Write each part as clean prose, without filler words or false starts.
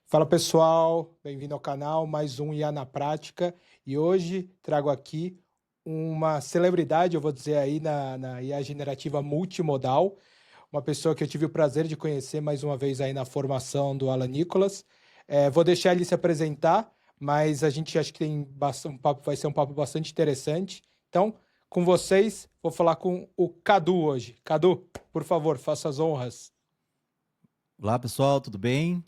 Fala pessoal, bem-vindo ao canal, mais um IA na Prática. E hoje trago aqui uma celebridade, eu vou dizer aí, na IA generativa multimodal, uma pessoa que eu tive o prazer de conhecer mais uma vez aí na formação do Alan Nicolas. Vou deixar ele se apresentar, mas a gente acha que tem um papo, vai ser um papo bastante interessante. Então, com vocês, vou falar com o Cadu hoje. Cadu, por favor, faça as honras. Olá, pessoal, tudo bem?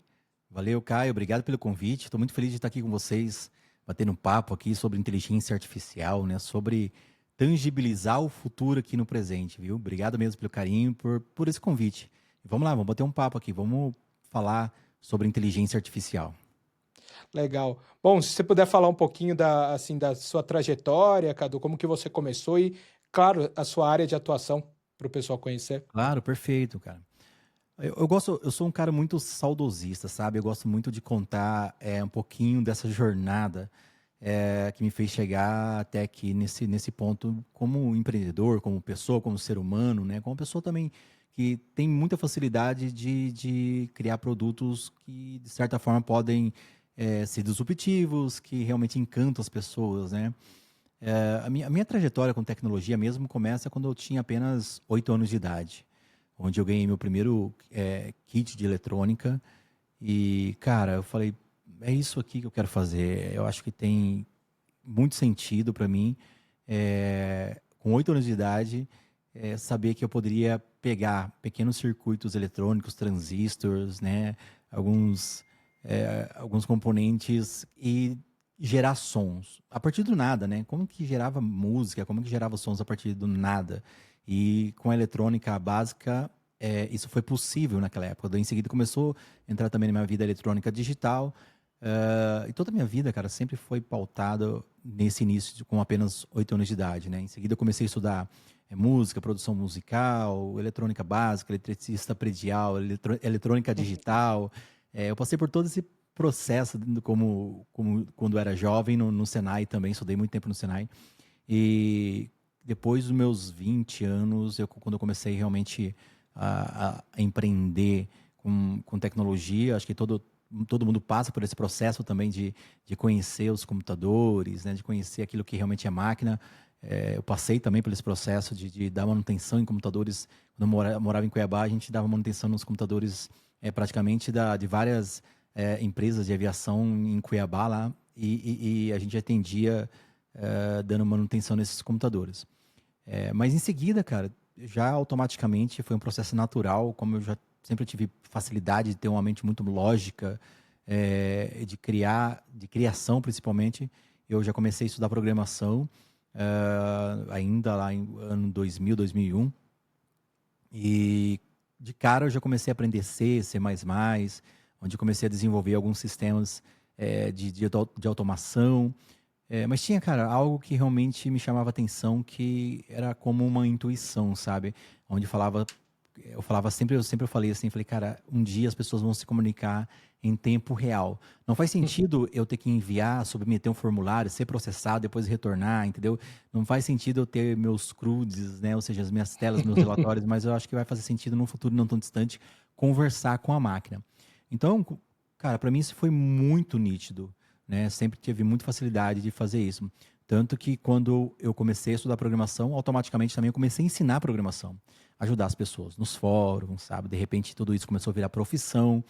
Valeu, Caio, obrigado pelo convite. Estou muito feliz de estar aqui com vocês, batendo um papo aqui sobre inteligência artificial, né? Sobre tangibilizar o futuro aqui no presente, viu? Obrigado mesmo pelo carinho, por esse convite. E vamos lá, vamos bater um papo aqui, vamos falar sobre inteligência artificial. Legal. Bom, se você puder falar um pouquinho da sua trajetória, Cadu, como que você começou e, claro, a sua área de atuação para o pessoal conhecer. Claro, perfeito, cara. Eu sou um cara muito saudosista, sabe? Eu gosto muito de contar um pouquinho dessa jornada que me fez chegar até aqui nesse ponto como empreendedor, como pessoa, como ser humano, né? Como pessoa também que tem muita facilidade de criar produtos que, de certa forma, podem ser disruptivos, que realmente encantam as pessoas, né? A minha trajetória com tecnologia mesmo começa quando eu tinha apenas 8 anos de idade, onde eu ganhei meu primeiro kit de eletrônica. E, cara, eu falei, é isso aqui que eu quero fazer. Eu acho que tem muito sentido para mim, com 8 anos de idade, saber que eu poderia pegar pequenos circuitos eletrônicos, transistores, né, alguns componentes e gerar sons a partir do nada, né? Como que gerava música, como que gerava sons a partir do nada? E com a eletrônica básica, isso foi possível naquela época. Daí, em seguida, começou a entrar também na minha vida eletrônica digital. E toda a minha vida, cara, sempre foi pautada nesse início, com apenas 8 anos de idade, né? Em seguida, eu comecei a estudar música, produção musical, eletrônica básica, eletricista predial, eletrônica digital. Eu passei por todo esse processo como quando era jovem no Senai também, estudei muito tempo no Senai. E depois dos meus 20 anos, quando eu comecei realmente a empreender com tecnologia, acho que todo mundo passa por esse processo também de conhecer os computadores, né, de conhecer aquilo que realmente é máquina. Eu passei também por esse processo de dar manutenção em computadores. Quando eu morava em Cuiabá, a gente dava manutenção nos computadores praticamente de várias empresas de aviação em Cuiabá lá, e a gente atendia dando manutenção nesses computadores. Mas em seguida, cara, já automaticamente foi um processo natural, como eu já sempre tive facilidade de ter uma mente muito lógica, de criação principalmente, eu já comecei a estudar programação, ainda lá em ano 2000, 2001, e de cara eu já comecei a aprender C, C++, onde eu comecei a desenvolver alguns sistemas de automação. Mas tinha, cara, algo que realmente me chamava atenção, que era como uma intuição, sabe? Onde eu falava sempre, eu falei assim, falei, cara, um dia as pessoas vão se comunicar em tempo real. Não faz sentido eu ter que enviar, submeter um formulário, ser processado, depois retornar, entendeu? Não faz sentido eu ter meus CRUDs, né? Ou seja, as minhas telas, meus relatórios, mas eu acho que vai fazer sentido num futuro não tão distante conversar com a máquina. Então, cara, para mim isso foi muito nítido, né? Sempre tive muita facilidade de fazer isso. Tanto que quando eu comecei a estudar programação, automaticamente também eu comecei a ensinar programação, ajudar as pessoas nos fóruns, sabe? De repente tudo isso começou a virar profissão.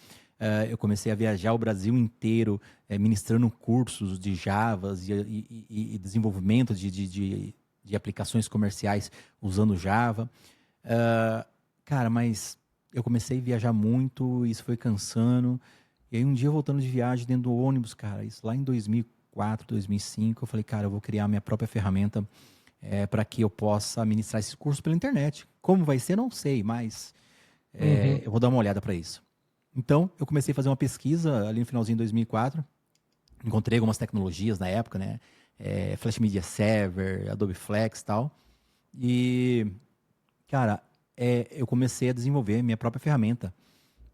Eu comecei a viajar o Brasil inteiro, ministrando cursos de Java e desenvolvimento de aplicações comerciais usando Java. Cara, mas eu comecei a viajar muito, isso foi cansando. E aí um dia voltando de viagem dentro do ônibus, cara, isso lá em 2004, 2005, eu falei, cara, eu vou criar minha própria ferramenta para que eu possa ministrar esses cursos pela internet. Como vai ser, não sei, mas Uhum. eu vou dar uma olhada para isso. Então, eu comecei a fazer uma pesquisa ali no finalzinho de 2004, encontrei algumas tecnologias na época, né? Flash Media Server, Adobe Flex e tal. E, cara, eu comecei a desenvolver minha própria ferramenta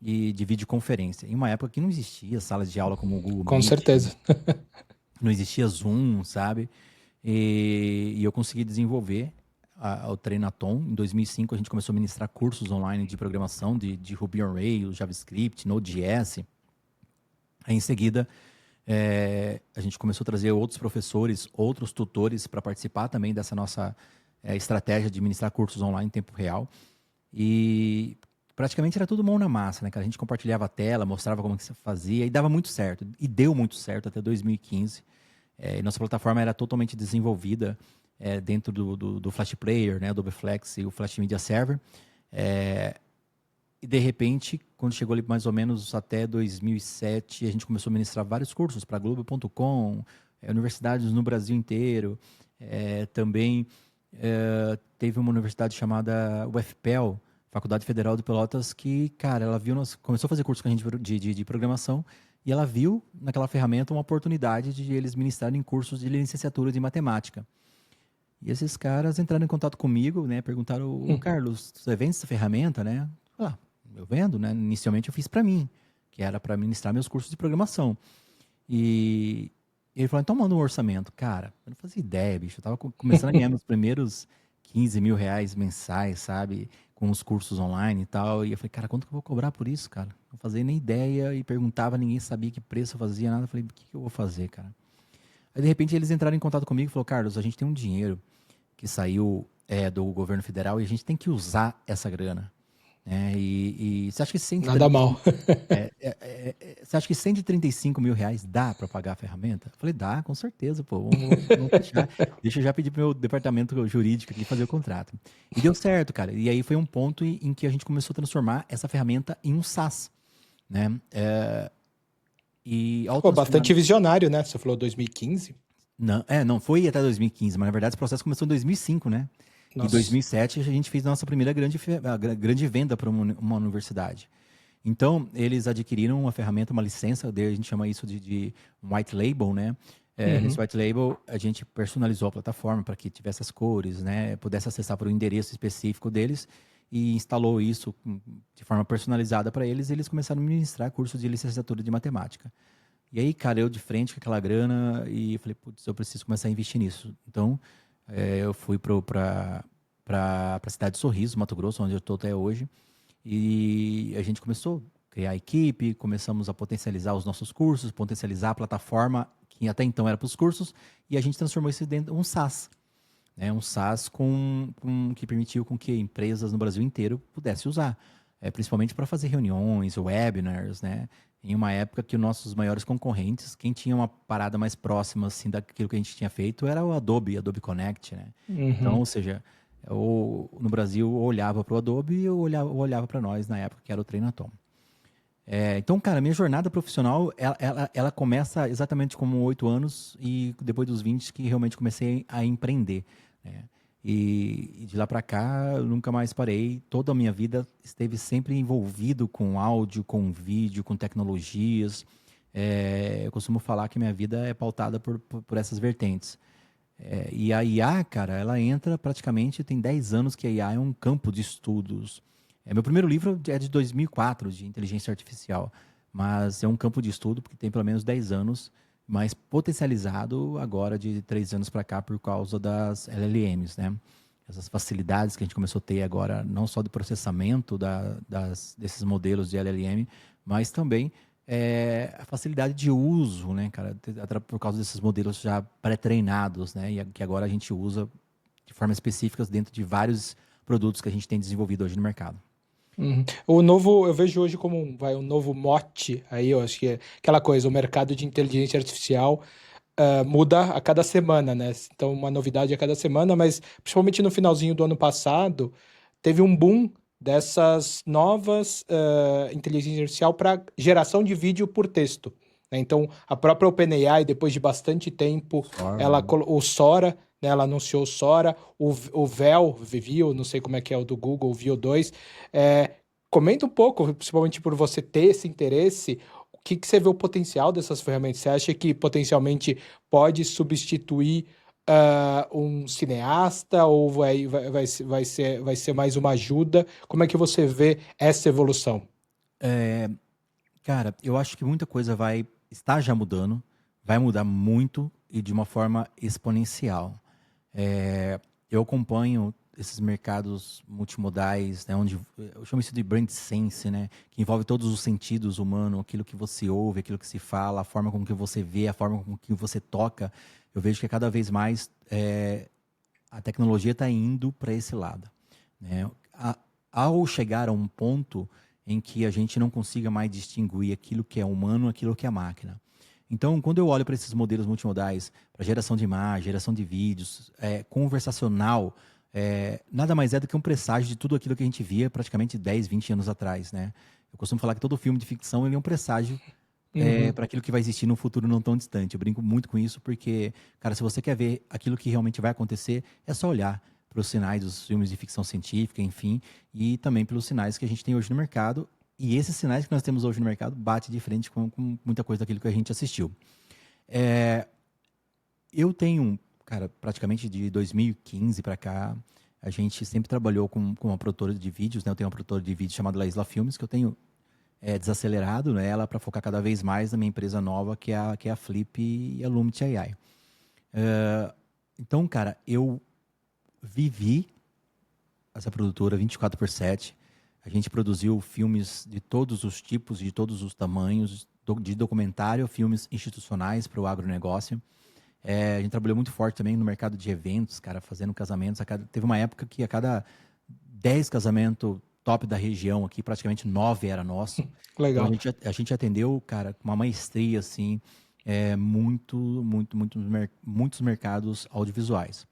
de videoconferência. Em uma época que não existia salas de aula como o Google Com Meet, certeza. não existia Zoom, sabe? E eu consegui desenvolver o Treinaton. Em 2005, a gente começou a ministrar cursos online de programação de Ruby on Rails, JavaScript, Node.js. Aí, em seguida, a gente começou a trazer outros professores, outros tutores para participar também dessa nossa estratégia de ministrar cursos online em tempo real. E praticamente era tudo mão na massa, né, cara? A gente compartilhava a tela, mostrava como que se fazia e dava muito certo. E deu muito certo até 2015. E nossa plataforma era totalmente desenvolvida dentro do Flash Player, né, Adobe Flex e o Flash Media Server. E de repente, quando chegou ali mais ou menos até 2007, a gente começou a ministrar vários cursos para Globo.com, universidades no Brasil inteiro. Também teve uma universidade chamada UFPEL, Faculdade Federal de Pelotas, que, cara, ela viu, começou a fazer curso com a gente de programação e ela viu naquela ferramenta uma oportunidade de eles ministrarem cursos de licenciatura de matemática. E esses caras entraram em contato comigo, né? Perguntaram, ô Carlos, você vende essa ferramenta, né? Eu vendo, né? Inicialmente eu fiz para mim, que era para ministrar meus cursos de programação. E ele falou, então manda um orçamento. Cara, eu não fazia ideia, bicho. Eu tava começando a ganhar meus primeiros 15 mil reais mensais, sabe? Com os cursos online e tal. E eu falei, cara, quanto que eu vou cobrar por isso, cara? Não fazia nem ideia e perguntava, ninguém sabia que preço eu fazia, nada. Eu falei, o que eu vou fazer, cara? Aí, de repente, eles entraram em contato comigo e falaram, Carlos, a gente tem um dinheiro que saiu do governo federal e a gente tem que usar essa grana. E você acha que Nada mal. você acha que 135 mil reais dá para pagar a ferramenta? Eu falei, dá, com certeza, pô, vamos fechar. Deixa eu já pedir pro meu departamento jurídico aqui fazer o contrato. E deu certo, cara. E aí foi um ponto em que a gente começou a transformar essa ferramenta em um SaaS, né? E ao Pô, transformar... bastante visionário, né? Você falou 2015. Não foi até 2015, mas na verdade esse processo começou em 2005, né? Em Nossa. 2007 a gente fez a nossa primeira grande venda para uma universidade. Então, eles adquiriram uma ferramenta, uma licença, a gente chama isso de um white label, né? Nesse white label, a gente personalizou a plataforma para que tivesse as cores, né? Pudesse acessar por um endereço específico deles e instalou isso de forma personalizada para eles e eles começaram a ministrar cursos de licenciatura de matemática. E aí, cara, eu de frente com aquela grana e falei, putz, eu preciso começar a investir nisso. Então, eu fui para a cidade de Sorriso, Mato Grosso, onde eu estou até hoje. E a gente começou a criar a equipe, começamos a potencializar os nossos cursos, potencializar a plataforma, que até então era para os cursos, e a gente transformou isso dentro de um SaaS. Né? Um SaaS que permitiu com que empresas no Brasil inteiro pudessem usar. Principalmente para fazer reuniões, webinars, né? Em uma época que os nossos maiores concorrentes, quem tinha uma parada mais próxima assim, daquilo que a gente tinha feito era o Adobe Connect, né? Então, ou seja, no Brasil eu olhava para o Adobe e eu olhava para nós na época, que era o Treinatom. Então, cara, minha jornada profissional, ela começa exatamente como 8 anos e depois dos 20 que realmente comecei a empreender, né? E de lá para cá, eu nunca mais parei. Toda a minha vida esteve sempre envolvido com áudio, com vídeo, com tecnologias. Eu costumo falar que minha vida é pautada por essas vertentes. E a IA, cara, ela entra praticamente, tem 10 anos que a IA é um campo de estudos. Meu primeiro livro é de 2004, de inteligência artificial, mas é um campo de estudo porque tem pelo menos 10 anos, mas potencializado agora de 3 anos para cá por causa das LLMs, né? Essas facilidades que a gente começou a ter agora, não só de processamento desses modelos de LLM, mas também a facilidade de uso, né, cara? Por causa desses modelos já pré-treinados, né? E que agora a gente usa de forma específica dentro de vários produtos que a gente tem desenvolvido hoje no mercado. O novo, eu vejo hoje como um novo mote aí, eu acho que é aquela coisa, o mercado de inteligência artificial muda a cada semana, né? Então, uma novidade a cada semana, mas principalmente no finalzinho do ano passado, teve um boom dessas novas inteligência artificial para geração de vídeo por texto, né? Então, a própria OpenAI, depois de bastante tempo, Sora, né? o Sora, né? Ela anunciou o Sora, o Veo, não sei como é que é o do Google, o Veo 2. Comenta um pouco, principalmente por você ter esse interesse, o que que você vê o potencial dessas ferramentas? Você acha que potencialmente pode substituir um cineasta ou vai ser mais uma ajuda? Como é que você vê essa evolução? Cara, eu acho que muita coisa está já mudando, vai mudar muito e de uma forma exponencial. Eu acompanho esses mercados multimodais, né, onde eu chamo isso de brand sense, né, que envolve todos os sentidos humanos, aquilo que você ouve, aquilo que se fala, a forma com que você vê, a forma com que você toca. Eu vejo que cada vez mais a tecnologia está indo para esse lado, né? Ao chegar a um ponto em que a gente não consiga mais distinguir aquilo que é humano, aquilo que é máquina. Então, quando eu olho para esses modelos multimodais, para geração de imagem, geração de vídeos, conversacional, nada mais é do que um presságio de tudo aquilo que a gente via praticamente 10, 20 anos atrás, né? Eu costumo falar que todo filme de ficção ele é um presságio para aquilo que vai existir no futuro não tão distante. Eu brinco muito com isso porque, cara, se você quer ver aquilo que realmente vai acontecer, é só olhar para os sinais dos filmes de ficção científica, enfim, e também pelos sinais que a gente tem hoje no mercado. E esses sinais que nós temos hoje no mercado bate de frente com muita coisa daquilo que a gente assistiu. Eu tenho, cara, praticamente de 2015 para cá, a gente sempre trabalhou com uma produtora de vídeos, né? Eu tenho uma produtora de vídeos chamada La Isla Filmes, que eu tenho desacelerado, né, ela para focar cada vez mais na minha empresa nova, que é a Flip e a Lumit AI. Então, cara, eu vivi essa produtora 24/7. A gente produziu filmes de todos os tipos, de todos os tamanhos, de documentário, filmes institucionais para o agronegócio. A gente trabalhou muito forte também no mercado de eventos, cara, fazendo casamentos. Teve uma época que a cada 10 casamentos top da região aqui, praticamente 9 era nosso. Legal. Então a gente atendeu, cara, com uma maestria, assim, muitos mercados audiovisuais.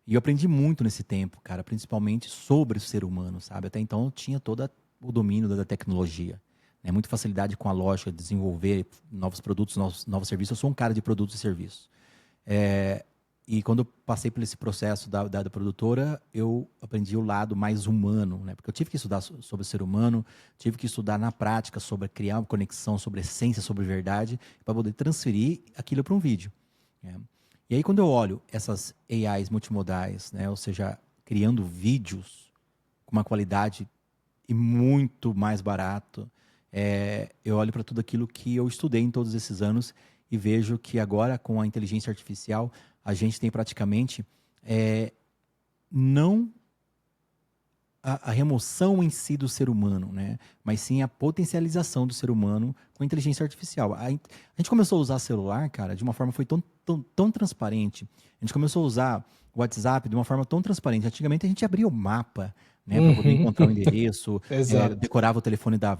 E eu aprendi muito nesse tempo, cara, principalmente sobre o ser humano, sabe? Até então eu tinha todo o domínio da tecnologia, né? Muita facilidade com a lógica de desenvolver novos produtos, novos serviços. Eu sou um cara de produtos e serviços. E quando eu passei por esse processo da produtora, eu aprendi o lado mais humano, né? Porque eu tive que estudar sobre o ser humano, tive que estudar na prática sobre criar uma conexão, sobre essência, sobre verdade, para poder transferir aquilo para um vídeo, né? E aí, quando eu olho essas AIs multimodais, né? Ou seja, criando vídeos com uma qualidade e muito mais barato, eu olho para tudo aquilo que eu estudei em todos esses anos e vejo que agora, com a inteligência artificial, a gente tem praticamente não a remoção em si do ser humano, né? Mas sim a potencialização do ser humano com a inteligência artificial. A gente começou a usar celular, cara, de uma forma que foi tão transparente. A gente começou a usar o WhatsApp de uma forma tão transparente. Antigamente a gente abria o mapa, né, para poder encontrar o endereço, Exato. decorava o telefone da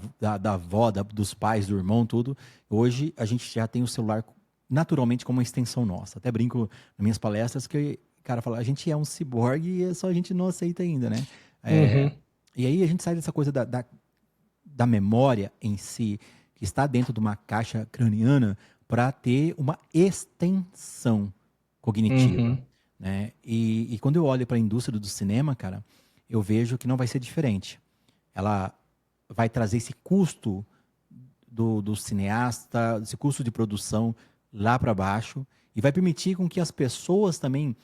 avó, dos pais, do irmão, tudo. Hoje a gente já tem o celular naturalmente como uma extensão nossa. Até brinco nas minhas palestras que o cara fala, a gente é um ciborgue e só a gente não aceita ainda, né? E aí a gente sai dessa coisa da memória em si, que está dentro de uma caixa craniana, para ter uma extensão cognitiva, né? E quando eu olho para a indústria do cinema, cara, eu vejo que não vai ser diferente. Ela vai trazer esse custo do cineasta, esse custo de produção lá para baixo, e vai permitir com que as pessoas também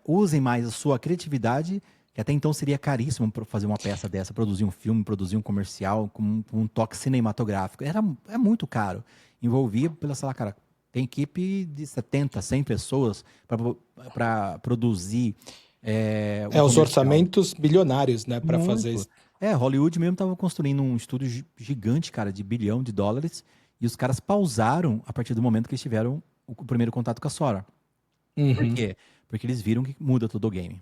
usem mais a sua criatividade, que até então seria caríssimo fazer uma peça dessa, produzir um filme, produzir um comercial com um toque cinematográfico. É muito caro. Envolvia, sei lá, cara, tem equipe de 70, 100 pessoas para produzir Os comercial. orçamentos bilionários, né, para fazer isso. Hollywood mesmo estava construindo um estúdio gigante, cara, de $1 bilhão, e os caras pausaram a partir do momento que eles tiveram o primeiro contato com a Sora. Por quê? Porque eles viram que muda todo o game.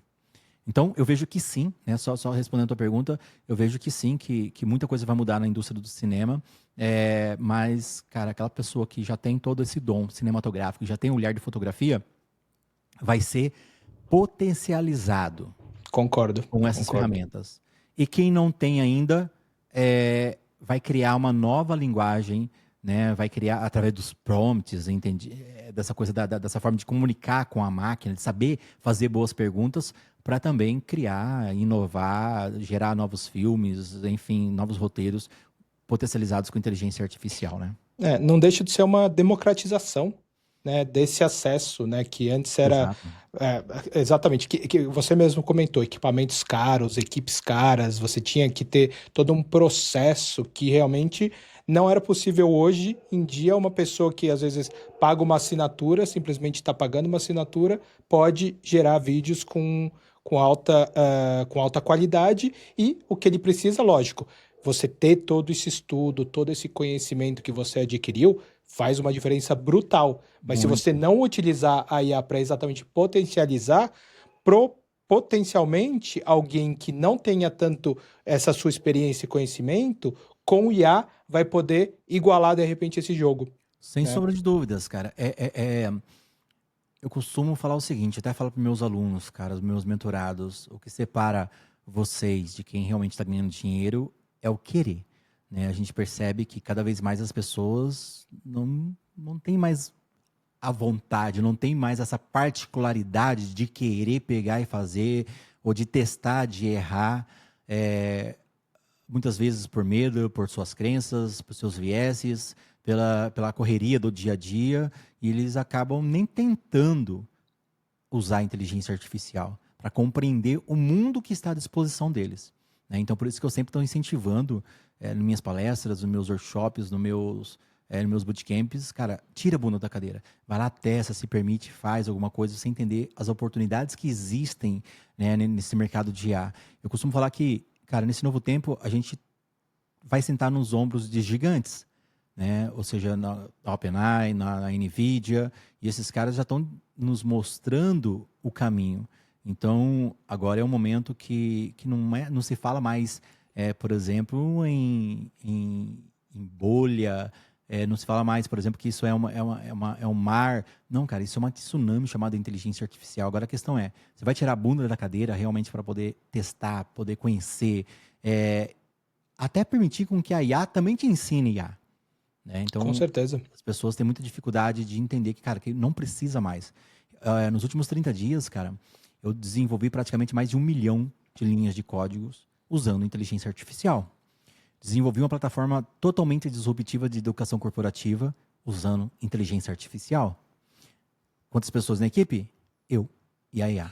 Então, eu vejo que sim, né? Só respondendo a tua pergunta, eu vejo que sim, que muita coisa vai mudar na indústria do cinema, mas, cara, aquela pessoa que já tem todo esse dom cinematográfico, já tem um olhar de fotografia, vai ser potencializado. Concordo. Com essas ferramentas. E quem não tem ainda, vai criar uma nova linguagem, né? Vai criar através dos prompts, dessa coisa dessa forma de comunicar com a máquina, de saber fazer boas perguntas, para também criar, inovar, gerar novos filmes, enfim, novos roteiros potencializados com inteligência artificial, né? Não deixa de ser uma democratização, né, desse acesso, né, que antes era exatamente, que você mesmo comentou, equipamentos caros, equipes caras, você tinha que ter todo um processo que realmente não era possível hoje em dia. Uma pessoa que às vezes paga uma assinatura, simplesmente está pagando uma assinatura, pode gerar vídeos com com alta qualidade, e o que ele precisa, lógico, você ter todo esse estudo, todo esse conhecimento que você adquiriu, faz uma diferença brutal. Mas se você Muito. não utilizar a IA para exatamente potencializar, pro- potencialmente alguém que não tenha tanto essa sua experiência e conhecimento, com o IA vai poder igualar de repente esse jogo, Sem né? sombra de dúvidas, cara. Eu costumo falar o seguinte, até falo para meus alunos, cara, os meus mentorados, o que separa vocês de quem realmente está ganhando dinheiro é o querer, né? A gente percebe que cada vez mais as pessoas não têm mais a vontade, não tem mais essa particularidade de querer pegar e fazer, ou de testar, de errar, muitas vezes por medo, por suas crenças, por seus vieses, pela correria do dia a dia, e eles acabam nem tentando usar a inteligência artificial para compreender o mundo que está à disposição deles, né? Então, por isso que eu sempre estou incentivando, nas minhas palestras, nos meus workshops, nos meus bootcamps, cara, tira a bunda da cadeira. Vai lá, testa, se permite, faz alguma coisa, sem entender as oportunidades que existem, né, nesse mercado de IA. Eu costumo falar que, cara, nesse novo tempo, a gente vai sentar nos ombros de gigantes, né? Ou seja, na OpenAI, na NVIDIA, e esses caras já estão nos mostrando o caminho. Então, agora é um momento que não se fala mais, por exemplo, em bolha, não se fala mais, por exemplo, que isso é um mar. Não, cara, isso é uma tsunami chamada inteligência artificial. Agora a questão é, você vai tirar a bunda da cadeira realmente para poder testar, poder conhecer, até permitir com que a IA também te ensine IA, né? Com Então, certeza. as pessoas têm muita dificuldade de entender que, cara, que não precisa mais. Nos últimos 30 dias, cara, eu desenvolvi praticamente mais de 1 milhão de linhas de códigos usando inteligência artificial. Desenvolvi uma plataforma totalmente disruptiva de educação corporativa usando inteligência artificial. Quantas pessoas na equipe? Eu e a IA.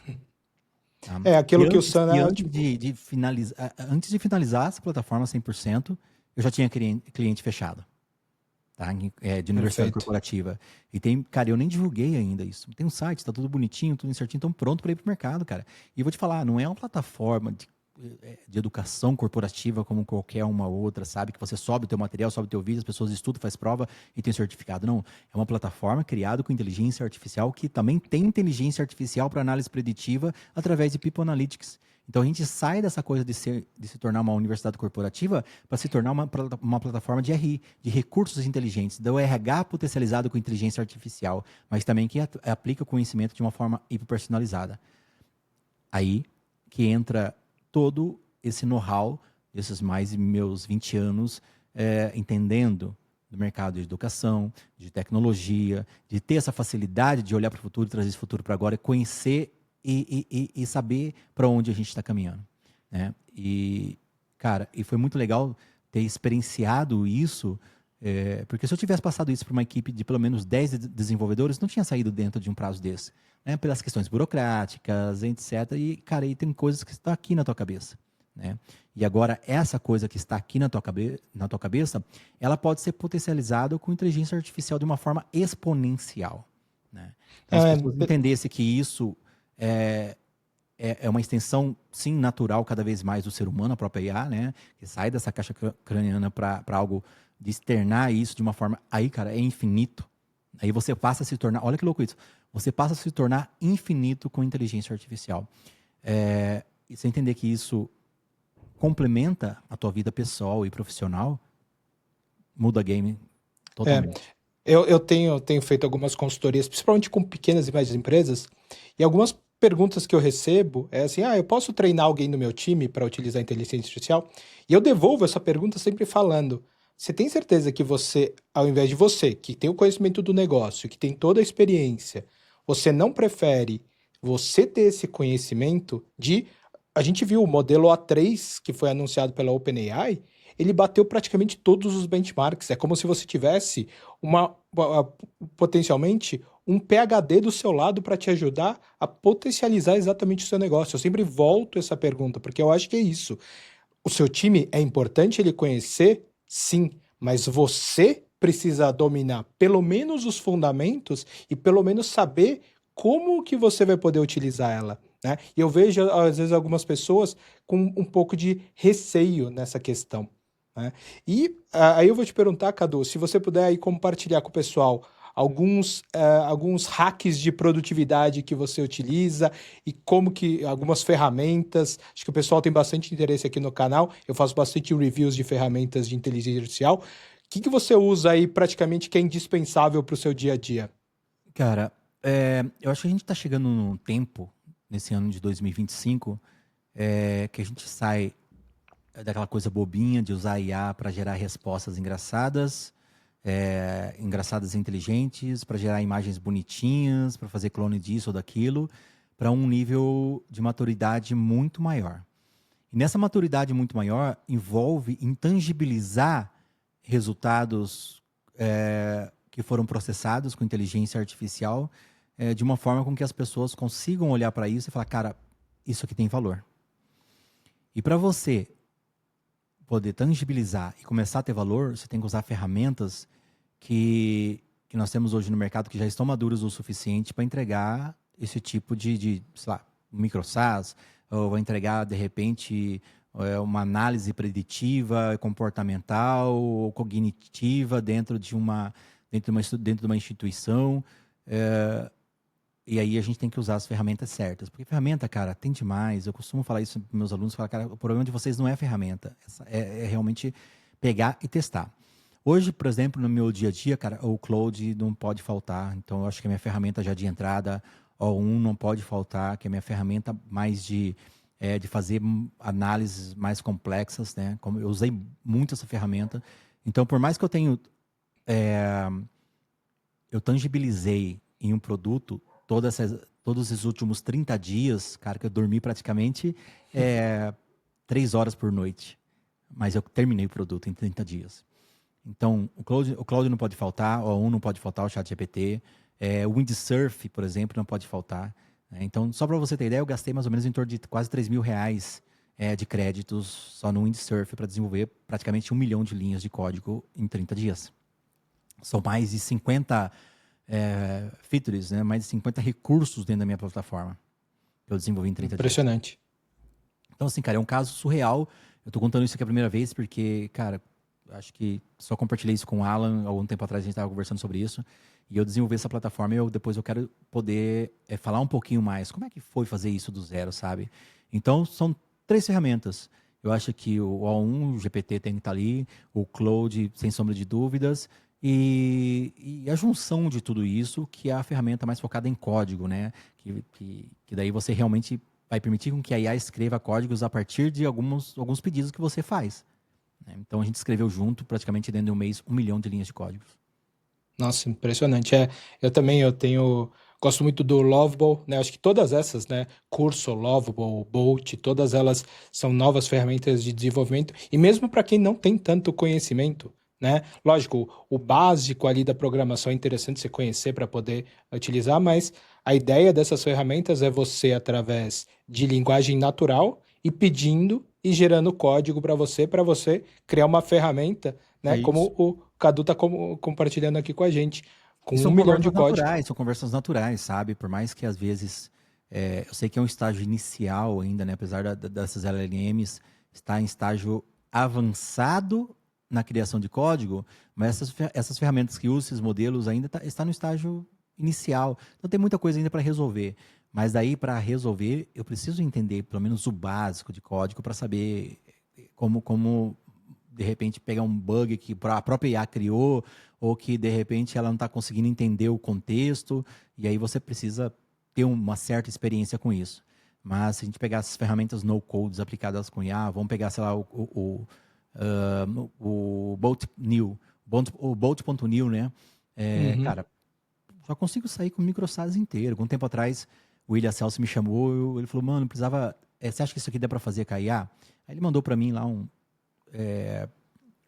Tá? É E aquilo que o antes, e Sana, antes tipo, de finalizar essa plataforma 100%, eu já tinha cliente fechado, tá? De universidade perfeito. corporativa. E cara, eu nem divulguei ainda isso. Tem um site, tá tudo bonitinho, tudo certinho, então pronto para ir pro mercado, cara. E vou te falar, não é uma plataforma de educação corporativa como qualquer uma outra, sabe? Que você sobe o teu material, sobe o teu vídeo, as pessoas estudam, faz prova e tem certificado. Não, é uma plataforma criada com inteligência artificial que também tem inteligência artificial para análise preditiva através de People Analytics. Então a gente sai dessa coisa de se tornar uma universidade corporativa para se tornar uma plataforma de RI, de recursos inteligentes, do RH potencializado com inteligência artificial, mas também que aplica o conhecimento de uma forma hiperpersonalizada. Aí que entra todo esse know-how, esses mais de meus 20 anos, entendendo do mercado de educação, de tecnologia, de ter essa facilidade de olhar para o futuro, trazer esse futuro para agora, conhecer e saber para onde a gente está caminhando, né? E, cara, e foi muito legal ter experienciado isso, porque se eu tivesse passado isso para uma equipe de pelo menos 10 desenvolvedores, não tinha saído dentro de um prazo desse, né? Pelas questões burocráticas, etc. E, cara, aí tem coisas que estão aqui na tua cabeça, né? E agora, essa coisa que está aqui na tua cabeça, ela pode ser potencializada com inteligência artificial de uma forma exponencial, né? Então, as É, pessoas entendessem que isso é uma extensão, sim, natural cada vez mais do ser humano, a própria IA, né? Que sai dessa caixa craniana para algo de externar isso de uma forma. Aí, cara, é infinito. Aí você passa a se tornar. Olha que louco isso. Você passa a se tornar infinito com inteligência artificial. E você entender que isso complementa a tua vida pessoal e profissional, muda game é, totalmente. eu tenho feito algumas consultorias, principalmente com pequenas e médias empresas, e algumas perguntas que eu recebo é assim: eu posso treinar alguém no meu time para utilizar a inteligência artificial? E eu devolvo essa pergunta sempre falando: você tem certeza que você, ao invés de você, que tem o conhecimento do negócio, que tem toda a experiência, você não prefere você ter esse conhecimento de. A gente viu o modelo A3 que foi anunciado pela OpenAI, ele bateu praticamente todos os benchmarks. É como se você tivesse potencialmente um PhD do seu lado para te ajudar a potencializar exatamente o seu negócio. Eu sempre volto essa pergunta, porque eu acho que é isso. O seu time é importante ele conhecer, sim, mas você precisa dominar pelo menos os fundamentos e pelo menos saber como que você vai poder utilizar ela. né? E eu vejo, às vezes, algumas pessoas com um pouco de receio nessa questão, né? E aí eu vou te perguntar, Cadu, se você puder aí compartilhar com o pessoal alguns hacks de produtividade que você utiliza e como que algumas ferramentas. Acho que o pessoal tem bastante interesse aqui no canal. Eu faço bastante reviews de ferramentas de inteligência artificial. O que que você usa aí praticamente que é indispensável para o seu dia a dia? Cara, eu acho que a gente está chegando num tempo, nesse ano de 2025, que a gente sai daquela coisa bobinha de usar IA para gerar respostas engraçadas, engraçadas e inteligentes, para gerar imagens bonitinhas, para fazer clone disso ou daquilo, para um nível de maturidade muito maior. E nessa maturidade muito maior, envolve intangibilizar resultados que foram processados com inteligência artificial de uma forma com que as pessoas consigam olhar para isso e falar, cara, isso aqui tem valor. E para você poder tangibilizar e começar a ter valor, você tem que usar ferramentas que nós temos hoje no mercado que já estão maduras o suficiente para entregar esse tipo de, sei lá, micro SaaS, ou vai entregar, de repente, uma análise preditiva, comportamental ou cognitiva dentro de uma instituição. E aí a gente tem que usar as ferramentas certas. Porque ferramenta, cara, tem demais. Eu costumo falar isso para meus alunos, falar, cara, o problema de vocês não é a ferramenta, é realmente pegar e testar. Hoje, por exemplo, no meu dia a dia, cara, o Claude não pode faltar. Então, eu acho que a minha ferramenta já de entrada, O1 não pode faltar, que é a minha ferramenta mais de fazer análises mais complexas, né? Como eu usei muito essa ferramenta. Então, por mais que eu tangibilizei em um produto todos esses últimos 30 dias, cara, que eu dormi praticamente 3 horas por noite. Mas eu terminei o produto em 30 dias. Então, o Claude não pode faltar, o O1 não pode faltar, o ChatGPT. O Windsurf, por exemplo, não pode faltar. Né? Então, só para você ter ideia, eu gastei mais ou menos em torno de quase R$ 3.000 de créditos só no Windsurf para desenvolver praticamente 1 milhão de linhas de código em 30 dias. São mais de 50 features, né? Mais de 50 recursos dentro da minha plataforma que eu desenvolvi em 30 dias. Impressionante. Então, assim, cara, é um caso surreal. Eu tô contando isso aqui a primeira vez porque, cara, acho que só compartilhei isso com o Alan algum tempo atrás, a gente estava conversando sobre isso. E eu desenvolvi essa plataforma e depois eu quero poder falar um pouquinho mais. Como é que foi fazer isso do zero, sabe? Então, são 3 ferramentas. Eu acho que o O1, o GPT tem que estar ali, o Claude, sem sombra de dúvidas, e a junção de tudo isso, que é a ferramenta mais focada em código, né? Que daí você realmente vai permitir com que a IA escreva códigos a partir de alguns pedidos que você faz. Né? Então a gente escreveu junto, praticamente dentro de um mês, 1 milhão de linhas de códigos. Nossa, impressionante. Gosto muito do Lovable, né? Acho que todas essas, né? Curso, Lovable, Bolt, todas elas são novas ferramentas de desenvolvimento. E mesmo para quem não tem tanto conhecimento, né? Lógico, o básico ali da programação é interessante você conhecer para poder utilizar, mas a ideia dessas ferramentas é você, através de linguagem natural, e pedindo e gerando código para você criar uma ferramenta, É né? isso. Como o Cadu tá compartilhando aqui com a gente, com E 1 milhão de código. são conversas naturais, sabe? Por mais que às vezes, eu sei que é um estágio inicial ainda, né? Apesar dessas LLMs estar em estágio avançado na criação de código, mas essas ferramentas que usam esses modelos ainda está no estágio inicial. Então tem muita coisa ainda para resolver. Mas daí, para resolver, eu preciso entender pelo menos o básico de código para saber como de repente pegar um bug que a própria IA criou, ou que de repente ela não está conseguindo entender o contexto, e aí você precisa ter uma certa experiência com isso. Mas se a gente pegar essas ferramentas no-codes aplicadas com IA, vamos pegar, sei lá, o Bolt.new, o Bolt.new, né? Uhum. Cara, já consigo sair com o microsas inteiro. Algum tempo atrás, o William Celso me chamou, ele falou, mano, precisava... você acha que isso aqui dá para fazer com a IA? Aí ele mandou para mim lá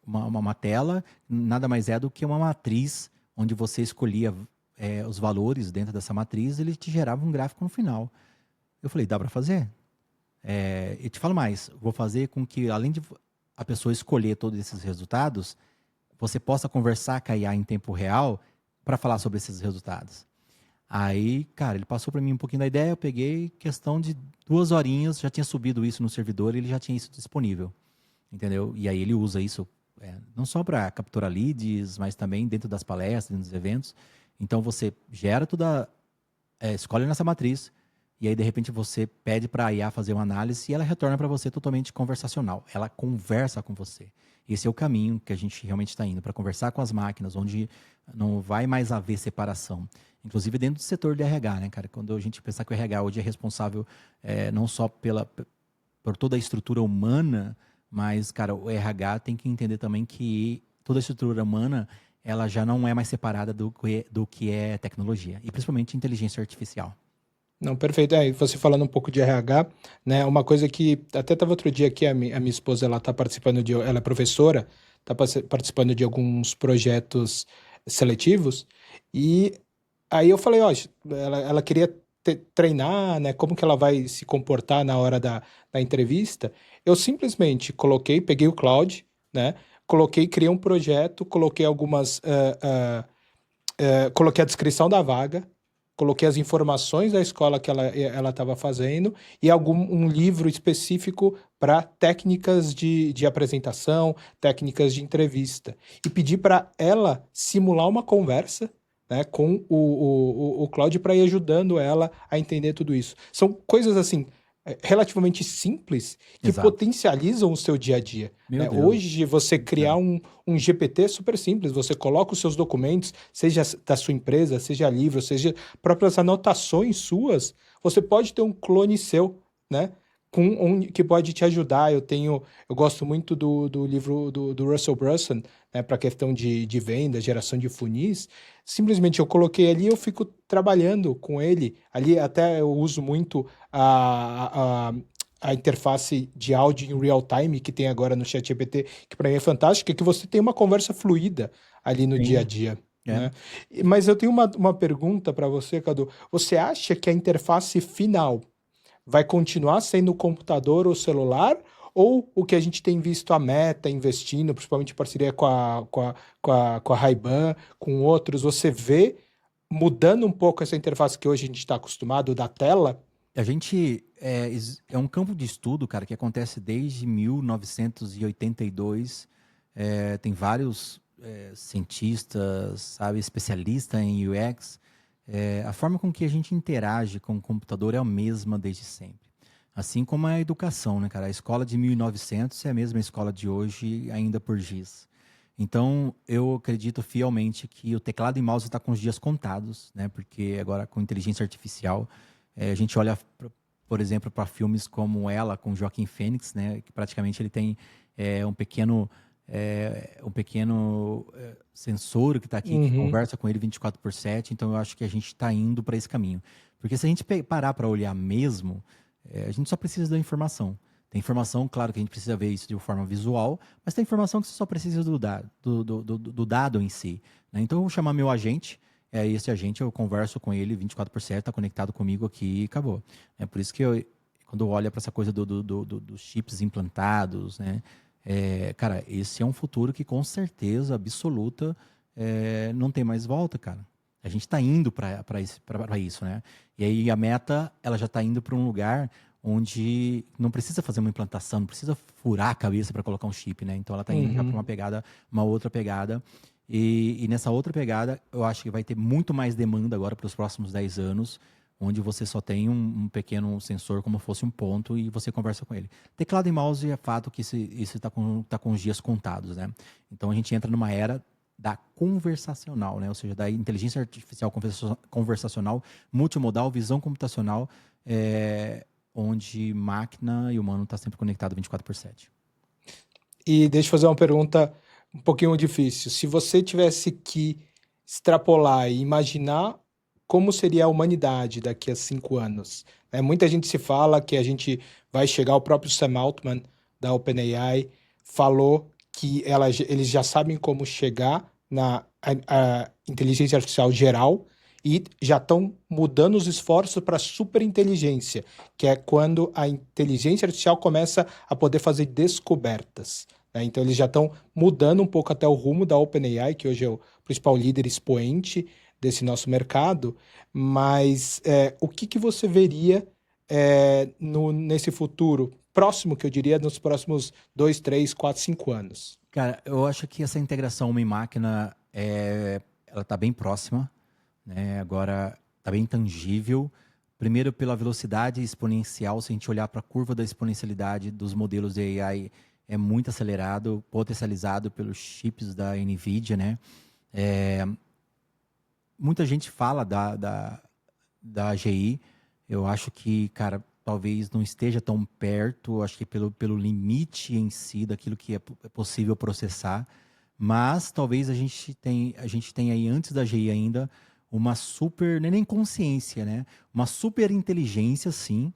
uma tela, nada mais é do que uma matriz, onde você escolhia os valores dentro dessa matriz, ele te gerava um gráfico no final. Eu falei, dá para fazer? E te falo mais, vou fazer com que, além de a pessoa escolher todos esses resultados, você possa conversar com a IA em tempo real para falar sobre esses resultados. Aí, cara, ele passou para mim um pouquinho da ideia, eu peguei, questão de 2 horinhas, já tinha subido isso no servidor e ele já tinha isso disponível, entendeu? E aí ele usa isso não só para capturar leads, mas também dentro das palestras, dentro dos eventos. Então você gera toda, escolhe nessa matriz, e aí de repente você pede para a IA fazer uma análise e ela retorna para você totalmente conversacional. Ela conversa com você. Esse é o caminho que a gente realmente está indo, para conversar com as máquinas, onde não vai mais haver separação. Inclusive dentro do setor de RH, né, cara? Quando a gente pensar que o RH hoje é responsável não só por toda a estrutura humana, mas, cara, o RH tem que entender também que toda a estrutura humana ela já não é mais separada do que é tecnologia, e principalmente inteligência artificial. Não, perfeito. E você falando um pouco de RH, né? Uma coisa que até estava outro dia aqui, a minha esposa, ela tá participando ela é professora, está participando de alguns projetos seletivos, e aí eu falei, ó, ela queria treinar, né? Como que ela vai se comportar na hora da entrevista. Eu simplesmente peguei o Cloud, né? Criei um projeto, coloquei a descrição da vaga, coloquei as informações da escola que ela estava fazendo e um livro específico para técnicas de apresentação, técnicas de entrevista. E pedi para ela simular uma conversa, né, com o Claude para ir ajudando ela a entender tudo isso. São coisas assim relativamente simples que Exato. potencializam o seu dia a dia, Meu né? Deus. Hoje, você criar Cara. um GPT é super simples. Você coloca os seus documentos, seja da sua empresa, seja livro, seja próprias anotações suas, você pode ter um clone seu, né? Que pode te ajudar. Eu gosto muito do livro do Russell Brunson, né, para questão de venda, geração de funis. Simplesmente eu coloquei ali, eu fico trabalhando com ele. Ali até eu uso muito a interface de áudio em real time que tem agora no ChatGPT, que para mim é fantástica, que você tem uma conversa fluida ali no dia a Sim. dia, É. né? Mas eu tenho uma pergunta para você, Cadu. Você acha que a interface final vai continuar sendo o computador ou celular? Ou o que a gente tem visto a Meta investindo, principalmente em parceria com a Ray-Ban, com outros, você vê mudando um pouco essa interface que hoje a gente está acostumado da tela? A gente é um campo de estudo, cara, que acontece desde 1982. Tem vários cientistas, sabe, especialistas em UX. A forma com que a gente interage com o computador é a mesma desde sempre. Assim como a educação, né, cara? A escola de 1900 é a mesma escola de hoje, ainda por giz. Então, eu acredito fielmente que o teclado e mouse está com os dias contados, né? Porque agora com inteligência artificial, a gente olha, por exemplo, para filmes como Ela, com Joaquin Phoenix, né? Que praticamente ele tem um pequeno sensor que está aqui, que Uhum. conversa com ele 24/7. Então, eu acho que a gente está indo para esse caminho. Porque se a gente parar para olhar mesmo, a gente só precisa da informação. Tem informação, claro que a gente precisa ver isso de uma forma visual, mas tem informação que você só precisa do dado em si, né? Então eu vou chamar meu agente, esse agente eu converso com ele 24/7, está conectado comigo aqui e acabou. É por isso que quando eu olho para essa coisa dos chips implantados, né? Cara, esse é um futuro que com certeza absoluta não tem mais volta, cara. A gente está indo para isso, né? E aí a Meta, ela já está indo para um lugar onde não precisa fazer uma implantação, não precisa furar a cabeça para colocar um chip, né? Então ela está indo já para Uhum. uma outra pegada. E nessa outra pegada, eu acho que vai ter muito mais demanda agora para os próximos 10 anos, onde você só tem um pequeno sensor como fosse um ponto e você conversa com ele. Teclado e mouse é fato que isso está com os dias contados, né? Então a gente entra numa era da conversacional, né? Ou seja, da inteligência artificial conversacional, multimodal, visão computacional, onde máquina e humano está sempre conectado 24/7. E deixa eu fazer uma pergunta um pouquinho difícil. Se você tivesse que extrapolar e imaginar como seria a humanidade daqui a 5 anos, né? Muita gente se fala que a gente vai chegar, o próprio Sam Altman da OpenAI falou que eles já sabem como chegar na a inteligência artificial geral e já estão mudando os esforços para superinteligência, que é quando a inteligência artificial começa a poder fazer descobertas, né? Então eles já estão mudando um pouco até o rumo da OpenAI, que hoje é o principal líder expoente desse nosso mercado, mas o que você veria nesse futuro próximo, que eu diria, nos próximos 2, 3, 4, 5 anos? Cara, eu acho que essa integração homem-máquina, ela tá bem próxima, né? Agora tá bem tangível. Primeiro pela velocidade exponencial, se a gente olhar para a curva da exponencialidade dos modelos de AI, é muito acelerado, potencializado pelos chips da NVIDIA, né? Muita gente fala da AGI. Eu acho que, cara, talvez não esteja tão perto, acho que pelo limite em si daquilo que é possível processar, mas talvez a gente tenha aí antes da AGI ainda uma super, nem consciência, né? Uma super inteligência, sim,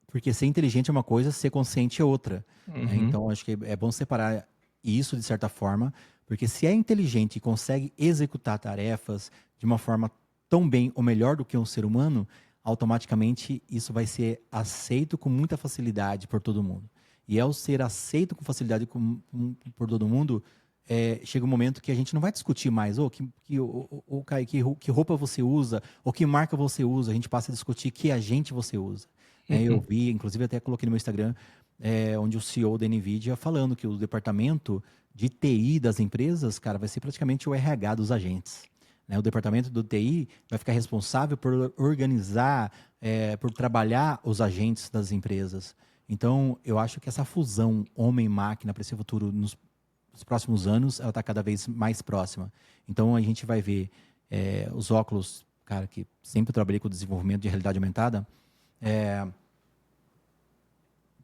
porque ser inteligente é uma coisa, ser consciente é outra, né? Uhum. Então, acho que é bom separar isso de certa forma, porque se é inteligente e consegue executar tarefas de uma forma tão bem ou melhor do que um ser humano, automaticamente isso vai ser aceito com muita facilidade por todo mundo. E ao ser aceito com facilidade por todo mundo, chega um momento que a gente não vai discutir mais, que roupa você usa, ou que marca você usa, a gente passa a discutir que agente você usa. Eu Uhum. vi, inclusive até coloquei no meu Instagram, onde o CEO da NVIDIA falando que o departamento de TI das empresas, cara, vai ser praticamente o RH dos agentes, né? O departamento do TI vai ficar responsável por organizar, por trabalhar os agentes das empresas. Então, eu acho que essa fusão homem-máquina para esse futuro nos próximos anos, ela está cada vez mais próxima. Então, a gente vai ver os óculos, cara, que sempre trabalhei com o desenvolvimento de realidade aumentada,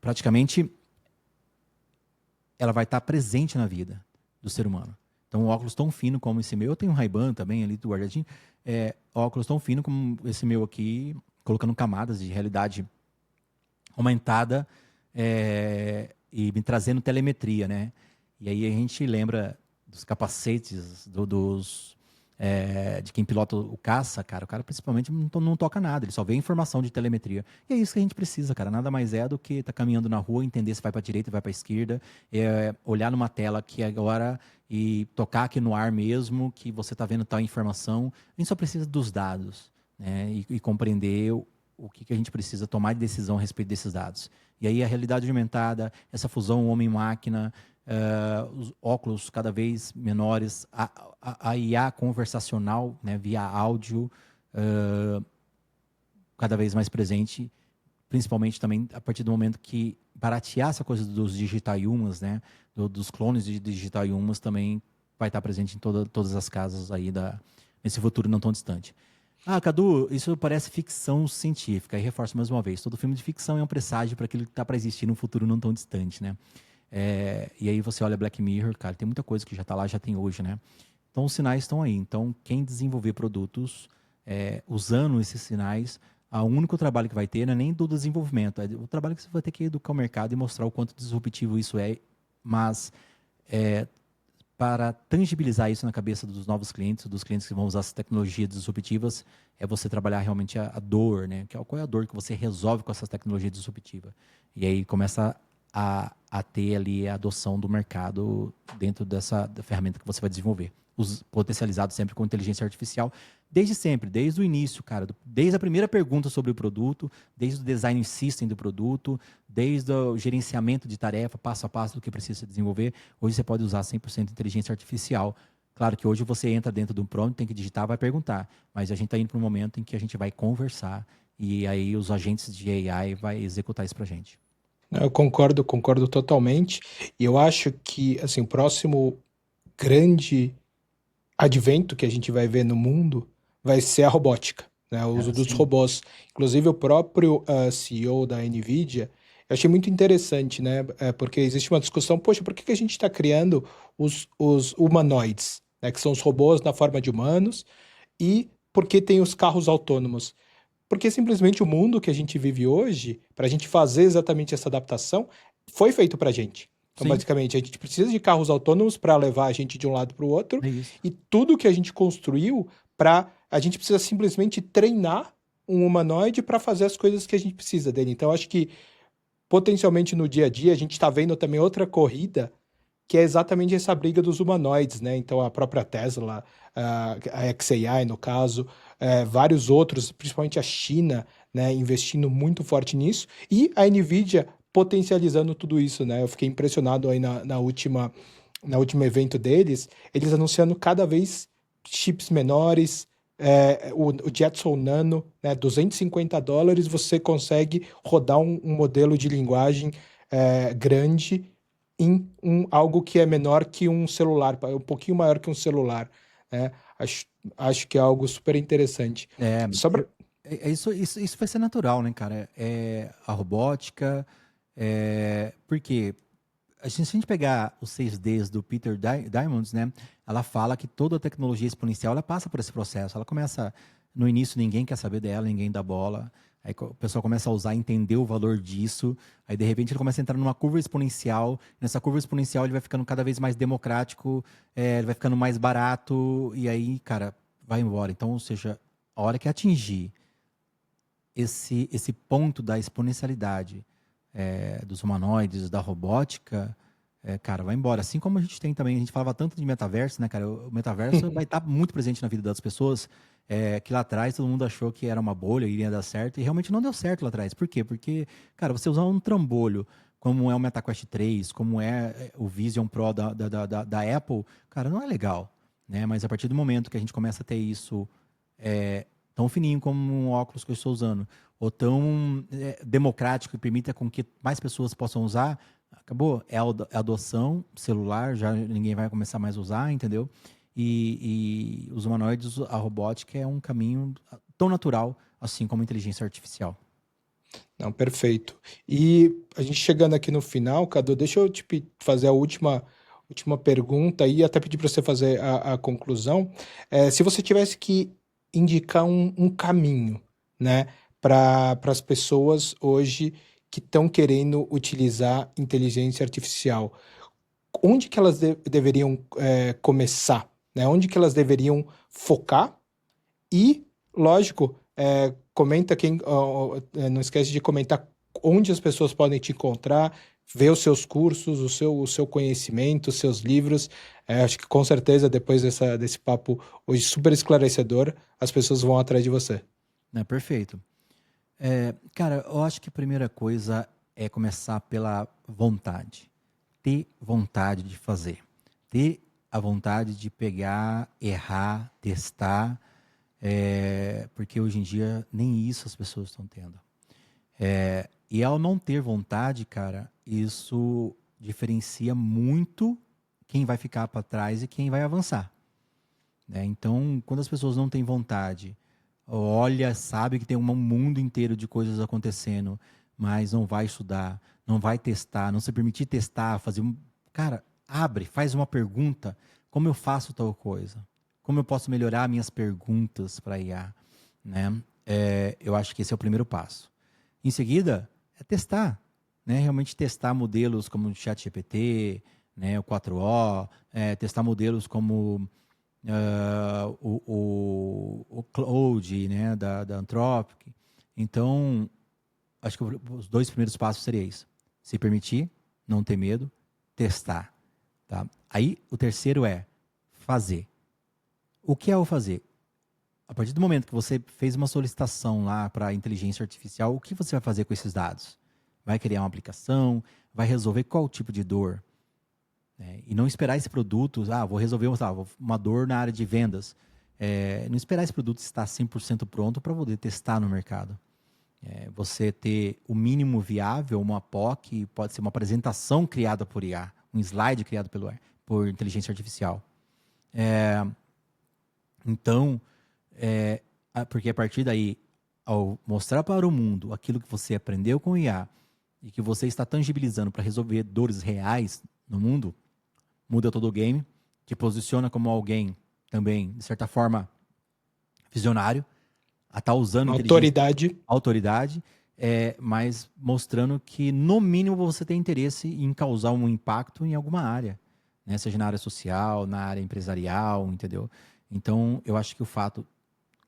praticamente ela vai estar presente na vida do ser humano. Então, um óculos tão fino como esse meu, eu tenho um Ray-Ban também ali do guardadinho, óculos tão fino como esse meu aqui, colocando camadas de realidade aumentada e me trazendo telemetria, né? E aí a gente lembra dos capacetes de quem pilota o caça, cara. O cara principalmente não toca nada, ele só vê informação de telemetria. E é isso que a gente precisa, cara. Nada mais é do que estar caminhando na rua, entender se vai para a direita, vai para a esquerda, olhar numa tela aqui agora e tocar aqui no ar mesmo que você está vendo tal informação. A gente só precisa dos dados, né? E compreender o que a gente precisa tomar de decisão a respeito desses dados. E aí a realidade aumentada, essa fusão homem-máquina, os óculos cada vez menores, a IA conversacional, né, via áudio, cada vez mais presente, principalmente também a partir do momento que baratear essa coisa dos digital humans, né, dos clones de digital humans também vai estar presente em todas as casas aí nesse futuro não tão distante. Ah, Cadu, isso parece ficção científica. E reforço mais uma vez, todo filme de ficção é um presságio para aquilo que está para existir num futuro não tão distante, né? E aí você olha Black Mirror, cara, tem muita coisa que já está lá, já tem hoje, né? Então os sinais estão aí. Então quem desenvolver produtos usando esses sinais, o único trabalho que vai ter não é nem do desenvolvimento, é o trabalho que você vai ter que educar o mercado e mostrar o quanto disruptivo isso é, mas para tangibilizar isso na cabeça dos novos clientes, dos clientes que vão usar essas tecnologias disruptivas, é você trabalhar realmente a dor, né? Qual é a dor que você resolve com essas tecnologias disruptivas? E aí começa a ter ali a adoção do mercado dentro da ferramenta que você vai desenvolver. Potencializado sempre com inteligência artificial, desde sempre, desde o início, cara, desde a primeira pergunta sobre o produto, desde o design system do produto, desde o gerenciamento de tarefa, passo a passo do que precisa desenvolver. Hoje você pode usar 100% inteligência artificial. Claro que hoje você entra dentro de um prompt, tem que digitar, vai perguntar, mas a gente está indo para um momento em que a gente vai conversar e aí os agentes de AI vai executar isso para a gente. Eu concordo totalmente. E eu acho que, assim, o próximo grande advento que a gente vai ver no mundo vai ser a robótica, né? O uso dos Sim. robôs. Inclusive, o próprio CEO da NVIDIA, eu achei muito interessante, né? Porque existe uma discussão, poxa, por que a gente está criando os humanoides, né? Que são os robôs na forma de humanos, e por que tem os carros autônomos? Porque simplesmente o mundo que a gente vive hoje, para a gente fazer exatamente essa adaptação, foi feito para a gente. Então, Sim, basicamente, a gente precisa de carros autônomos para levar a gente de um lado para o outro, é isso. e tudo que a gente construiu a gente precisa simplesmente treinar um humanoide para fazer as coisas que a gente precisa dele. Então, acho que potencialmente no dia a dia a gente está vendo também outra corrida que é exatamente essa briga dos humanoides, né? Então a própria Tesla, a xAI no caso, vários outros, principalmente a China, né, investindo muito forte nisso, e a Nvidia potencializando tudo isso, né? Eu fiquei impressionado aí na última evento deles, eles anunciando cada vez chips menores, o Jetson Nano, né, $250, você consegue rodar um modelo de linguagem grande em algo que é menor que um celular, um pouquinho maior que um celular, né? Acho, acho que é algo super interessante. É, Sobre... isso vai ser natural, né, cara? A robótica, porque se a gente pegar os 6Ds do Peter Diamandis, né, ela fala que toda a tecnologia exponencial ela passa por esse processo. Ela começa, no início ninguém quer saber dela, ninguém dá bola. Aí o pessoal começa a usar, entender o valor disso. Aí de repente ele começa a entrar numa curva exponencial. Nessa curva exponencial ele vai ficando cada vez mais democrático, ele vai ficando mais barato e aí, cara, vai embora. Então, ou seja, a hora que atingir esse ponto da exponencialidade dos humanoides, da robótica, cara, vai embora. Assim como a gente tem também, a gente falava tanto de metaverso, né, cara? O metaverso vai estar muito presente na vida das pessoas, que lá atrás todo mundo achou que era uma bolha, iria dar certo, e realmente não deu certo lá atrás. Por quê? Porque, cara, você usar um trambolho, como é o MetaQuest 3, como o Vision Pro da Apple, cara, não é legal, né? Mas a partir do momento que a gente começa a ter isso tão fininho como um óculos que eu estou usando, ou tão democrático e permita com que mais pessoas possam usar, acabou. É adoção celular, já ninguém vai começar mais a usar, entendeu? E os humanoides, a robótica é um caminho tão natural assim como a inteligência artificial. Não, perfeito. E a gente chegando aqui no final, Cadu, deixa eu fazer a última pergunta e até pedir para você fazer a conclusão. Se você tivesse que indicar um caminho, né, para as pessoas hoje que estão querendo utilizar inteligência artificial, onde que elas deveriam começar, né? Onde que elas deveriam focar? E, lógico, comenta não esquece de comentar onde as pessoas podem te encontrar, ver os seus cursos, o seu conhecimento, os seus livros. Acho que com certeza, depois desse papo hoje super esclarecedor, as pessoas vão atrás de você. Né? Perfeito. Cara, eu acho que a primeira coisa é começar pela vontade. Ter vontade de fazer. Ter a vontade de pegar, errar, testar, porque hoje em dia nem isso as pessoas estão tendo. E ao não ter vontade, cara, isso diferencia muito quem vai ficar para trás e quem vai avançar, né? Então, quando as pessoas não têm vontade, olha, sabe que tem um mundo inteiro de coisas acontecendo, mas não vai estudar, não vai testar, não se permitir testar, Cara, abre, faz uma pergunta. Como eu faço tal coisa? Como eu posso melhorar minhas perguntas para IA? Né? Eu acho que esse é o primeiro passo. Em seguida, é testar. Né? Realmente testar modelos como o ChatGPT, né? O 4O, testar modelos como o Claude, né, da Anthropic. Então, acho que os dois primeiros passos seriam isso. Se permitir, não ter medo, testar. Tá? Aí, o terceiro é fazer. O que é o fazer? A partir do momento que você fez uma solicitação lá para a inteligência artificial, o que você vai fazer com esses dados? Vai criar uma aplicação? Vai resolver qual tipo de dor? E não esperar esse produto, vou resolver uma dor na área de vendas. Não esperar esse produto estar 100% pronto para poder testar no mercado. Você ter o mínimo viável, uma POC, pode ser uma apresentação criada por IA, um slide criado por inteligência artificial. Então, porque a partir daí, ao mostrar para o mundo aquilo que você aprendeu com IA e que você está tangibilizando para resolver dores reais no mundo, muda todo o game, te posiciona como alguém também, de certa forma, visionário, a estar usando inteligência, autoridade, mas mostrando que, no mínimo, você tem interesse em causar um impacto em alguma área, né? Seja na área social, na área empresarial, entendeu? Então, eu acho que o fato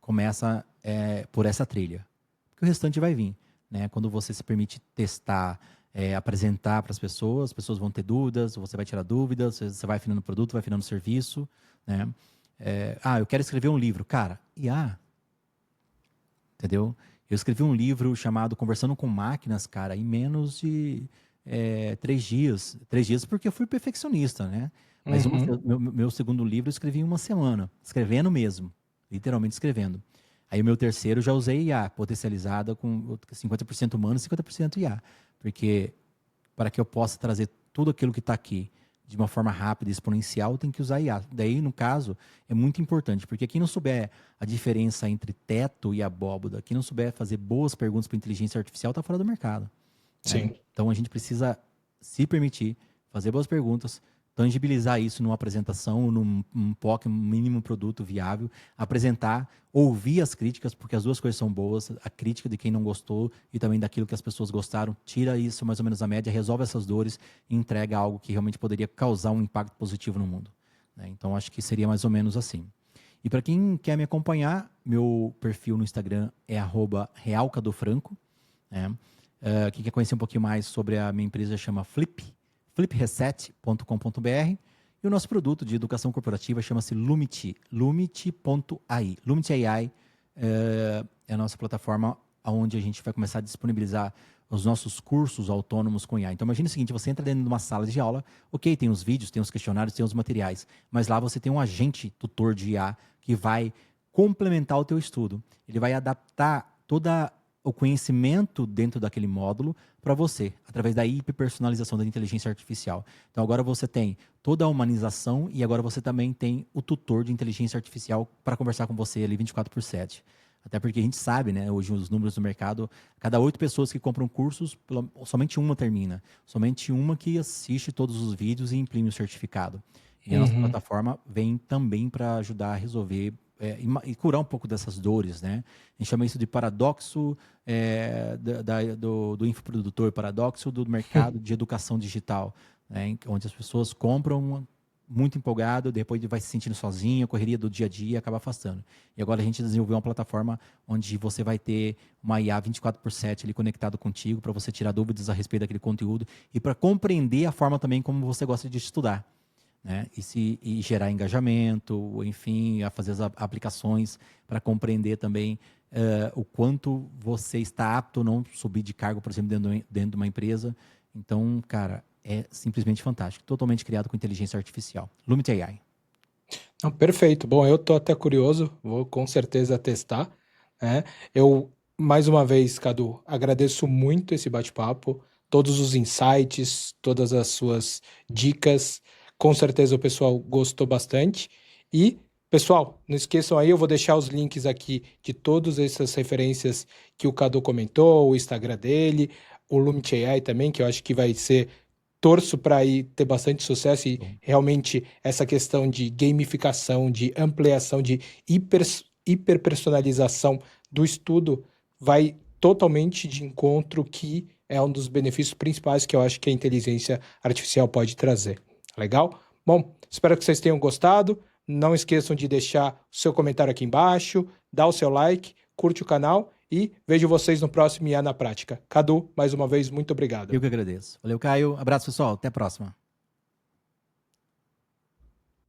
começa por essa trilha, porque o restante vai vir, né? Quando você se permite testar, apresentar para as pessoas vão ter dúvidas, você vai tirar dúvidas, você vai afinando o produto, vai afinando o serviço, né? Eu quero escrever um livro. Cara, IA, entendeu? Eu escrevi um livro chamado Conversando com Máquinas, cara, em menos de 3 dias. 3 dias porque eu fui perfeccionista, né? Mas Uhum. meu segundo livro eu escrevi em uma semana, escrevendo mesmo, literalmente escrevendo. Aí o meu terceiro eu já usei IA, potencializada com 50% humano e 50% IA. Porque para que eu possa trazer tudo aquilo que está aqui de uma forma rápida e exponencial, tem que usar IA. Daí, no caso, é muito importante, porque quem não souber a diferença entre teto e abóboda, quem não souber fazer boas perguntas para inteligência artificial, está fora do mercado, né? Sim. Então, a gente precisa se permitir fazer boas perguntas, tangibilizar isso numa apresentação, num POC, um mínimo produto viável, apresentar, ouvir as críticas, porque as duas coisas são boas, a crítica de quem não gostou e também daquilo que as pessoas gostaram, tira isso mais ou menos a média, resolve essas dores e entrega algo que realmente poderia causar um impacto positivo no mundo, né? Então, acho que seria mais ou menos assim. E para quem quer me acompanhar, meu perfil no Instagram é @realcadofranco, né? Quem quer conhecer um pouquinho mais sobre a minha empresa chama flipreset.com.br, e o nosso produto de educação corporativa chama-se Lumity, lumity.ai. Lumity AI é a nossa plataforma onde a gente vai começar a disponibilizar os nossos cursos autônomos com IA. Então imagine o seguinte, você entra dentro de uma sala de aula, ok, tem os vídeos, tem os questionários, tem os materiais, mas lá você tem um agente tutor de IA que vai complementar o teu estudo. Ele vai adaptar toda o conhecimento dentro daquele módulo para você, através da hiperpersonalização da inteligência artificial. Então agora você tem toda a humanização e agora você também tem o tutor de inteligência artificial para conversar com você ali 24/7. Até porque a gente sabe, né, hoje os números do mercado, cada 8 pessoas que compram cursos, somente uma termina. Somente uma que assiste todos os vídeos e imprime o certificado. E a nossa Uhum. plataforma vem também para ajudar a resolver e curar um pouco dessas dores, né? A gente chama isso de paradoxo do infoprodutor, paradoxo do mercado de educação digital, né? Onde as pessoas compram muito empolgado, depois vai se sentindo sozinho, a correria do dia a dia acaba afastando. E agora a gente desenvolveu uma plataforma onde você vai ter uma IA 24/7 ali conectado contigo para você tirar dúvidas a respeito daquele conteúdo e para compreender a forma também como você gosta de estudar, né? E gerar engajamento, enfim, a fazer as aplicações para compreender também o quanto você está apto a não subir de cargo, por exemplo, dentro de uma empresa. Então, cara, é simplesmente fantástico. Totalmente criado com inteligência artificial. Lumit AI. Não, perfeito. Bom, eu tô até curioso, vou com certeza testar, né? Eu, mais uma vez, Cadu, agradeço muito esse bate-papo, todos os insights, todas as suas dicas. Com certeza o pessoal gostou bastante. E, pessoal, não esqueçam aí, eu vou deixar os links aqui de todas essas referências que o Cadu comentou, o Instagram dele, o Lumit AI também, que eu acho que vai ser torço para aí ter bastante sucesso e Bom, realmente essa questão de gamificação, de ampliação, de hiperpersonalização do estudo vai totalmente de encontro que é um dos benefícios principais que eu acho que a inteligência artificial pode trazer. Legal? Bom, espero que vocês tenham gostado. Não esqueçam de deixar o seu comentário aqui embaixo, dar o seu like, curte o canal e vejo vocês no próximo IA na Prática. Cadu, mais uma vez, muito obrigado. eu que agradeço. Valeu, Caio. Abraço, pessoal. Até a próxima.